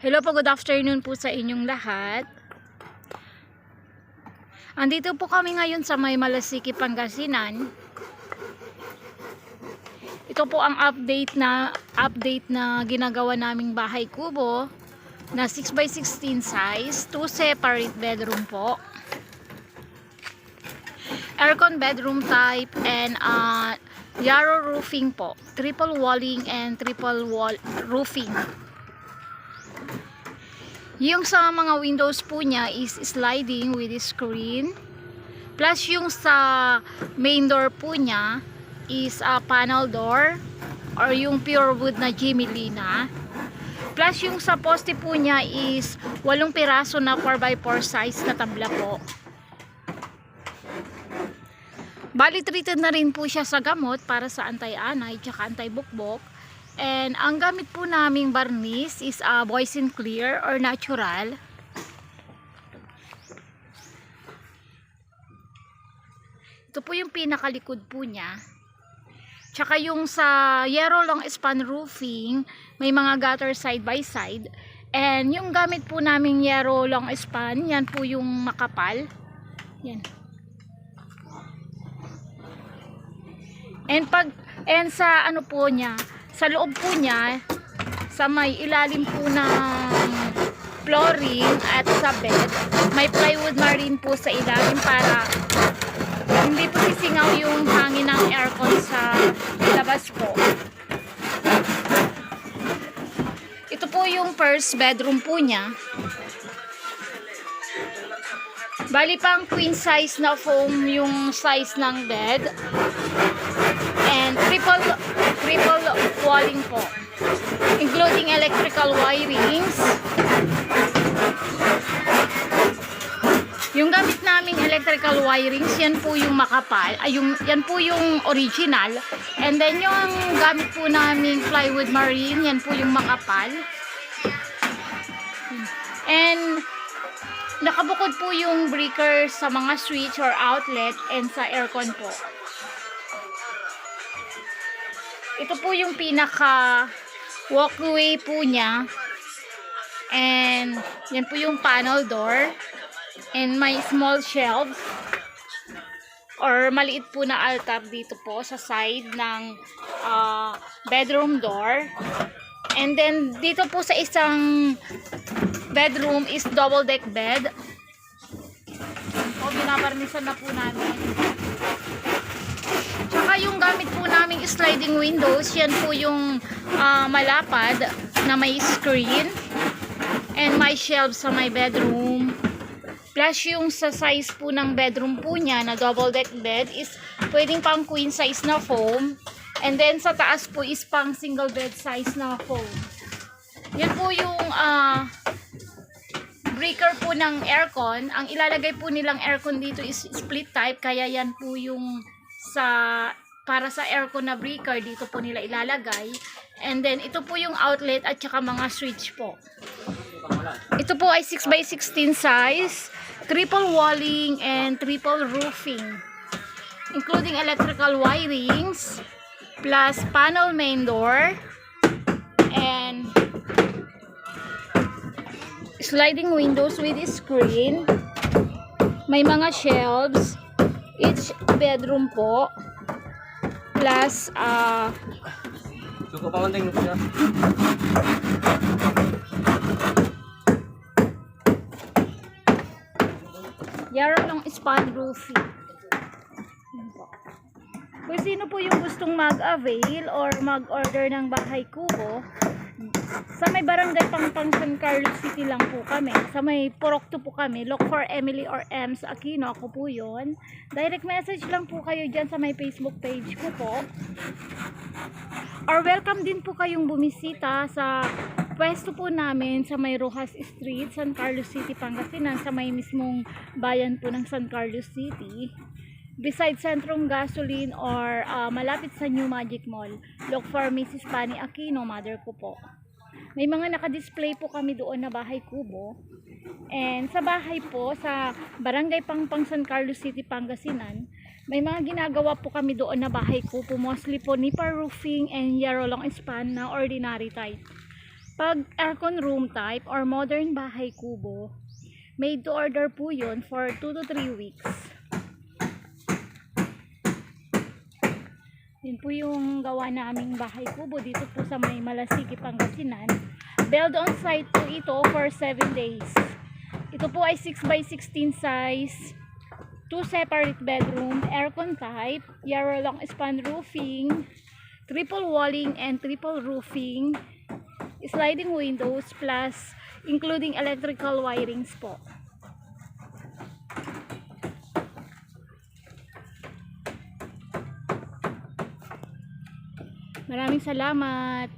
Hello po, good afternoon po sa inyong lahat. Andito po kami ngayon sa may Malasiki, Pangasinan. Ito po ang update na ginagawa naming bahay kubo na 6x16 size, 2 separate bedroom po. Aircon bedroom type and yarrow roofing po. Triple walling and triple wall roofing. Yung sa mga windows po niya is sliding with screen. Plus yung sa main door po niya is a panel door or yung pure wood na Gemelina. Plus yung sa poste po niya is 8 piraso na 4x4 size na tabla po. Bali treated na rin po siya sa gamot para sa anti-anay at anti-bukbok. And ang gamit po naming barnis is Boys and Clear or natural. Ito po yung pinakalikod po niya. Tsaka yung sa Yarrow long span roofing, may mga gutter side by side. And yung gamit po naming Yarrow long span, yan po yung makapal. Yan. And sa ano po niya, sa loob po niya, sa may ilalim po ng flooring at sa bed, may plywood na rin po sa ilalim para hindi po sisingaw yung hangin ng aircon sa labas po. Ito po yung first bedroom po niya. Bali pang queen size na foam yung size ng bed. And triple walling po, including electrical wirings. Yung gamit naming electrical wirings, yan po yung makapal, yan po yung original. And then yung gamit po naming plywood marine, yan po yung makapal. And nakabukod po yung breaker sa mga switch or outlet and sa aircon po. Ito po yung pinaka walkway po niya. And yan po yung panel door. And may small shelves or maliit po na altar dito po sa side ng bedroom door. And then dito po sa isang bedroom is double deck bed. O binabarnisan na po namin. Tsaka yung gamit po naming sliding windows, yan po yung malapad na may screen and may shelves sa my bedroom. Plus yung sa size po ng bedroom po niya na double deck bed is pwedeng pang queen size na foam. And then sa taas po is pang single bed size na foam. Yan po yung breaker po ng aircon. Ang ilalagay po nilang aircon dito is split type, kaya yan po yung para sa aircon na breaker, dito po nila ilalagay. And then ito po yung outlet at saka mga switch po. Ito po ay 6x16 size, triple walling and triple roofing, including electrical wirings, plus panel main door and sliding windows with screen. May mga shelves each bedroom po, plus suko pa konting siya. Yarrow long span roofing. Kung sino po yung gustong mag-avail or mag-order ng bahay kubo, sa may barangay Pangpang, San Carlos City lang po kami. Sa may Porokto po kami. Look for Emily or Ems Aquino. Ako po yun. Direct message lang po kayo dyan sa may Facebook page ko po. Or welcome din po kayong bumisita sa pwesto po namin sa may Rojas Street, San Carlos City, Pangasinan. Sa may mismong bayan po ng San Carlos City. Beside Centrum Gasoline or malapit sa New Magic Mall. Look for Mrs. Pani Aquino, mother ko po. May mga naka-display po kami doon na bahay kubo. And sa bahay po, sa Barangay Pangpang, San Carlos City, Pangasinan, may mga ginagawa po kami doon na bahay kubo. Mostly po nipa roofing and yarrow long span na ordinary type. Pag aircon room type or modern bahay kubo, made to order po yun for 2 to 3 weeks. Yun po yung gawa naming bahay kubo dito po sa may Malasigi, Pangasinan. Build on site po ito for 7 days. Ito po ay 6x16 size, 2 separate bedroom, aircon type, Yarrowlong span roofing, triple walling and triple roofing, sliding windows plus including electrical wirings po. Maraming salamat.